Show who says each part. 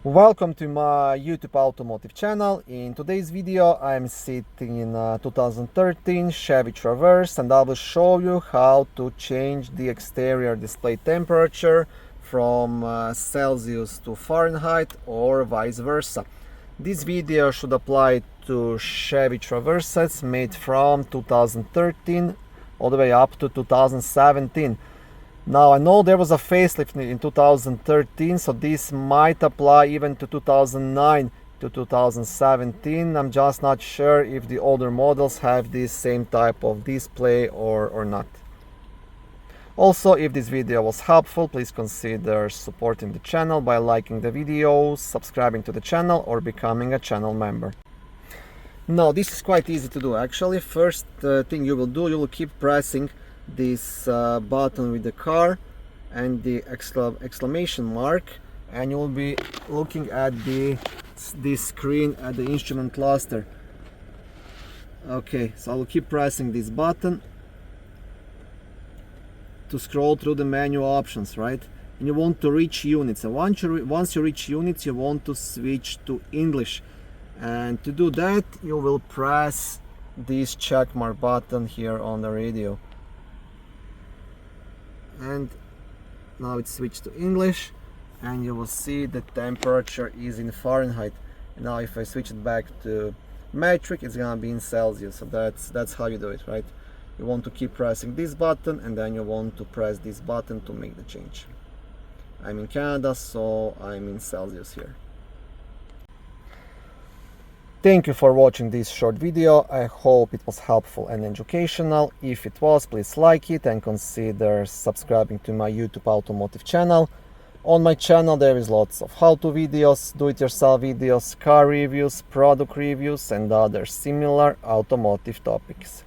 Speaker 1: Welcome to my YouTube automotive channel. In today's video I am sitting in a 2013 Chevy Traverse and I will show you how to change the exterior display temperature from Celsius to Fahrenheit or vice versa. This video should apply to Chevy Traverses made from 2013 all the way up to 2017. Now I know there was a facelift in 2013, so this might apply even to 2009 to 2017. I'm just not sure if the older models have this same type of display or not. Also, if this video was helpful, please consider supporting the channel by liking the video, subscribing to the channel, or becoming a channel member. Now this is quite easy to do actually. First thing you will do, you will keep pressing this button with the car and the exclamation mark, and you will be looking at this screen at the instrument cluster. Okay, so I will keep pressing this button to scroll through the menu options, right? And you want to reach units, and once you reach units you want to switch to English, and to do that you will press this checkmark button here on the radio. And now it's switched to English, and you will see the temperature is in Fahrenheit. And now if I switch it back to metric, it's gonna be in Celsius. So that's how you do it, right? You want to keep pressing this button, and then you want to press this button to make the change. I'm in Canada, so I'm in Celsius here. Thank you for watching this short video. I hope it was helpful and educational. If it was, please like it and consider subscribing to my YouTube automotive channel. On my channel there is lots of how-to videos, do-it-yourself videos, car reviews, product reviews and other similar automotive topics.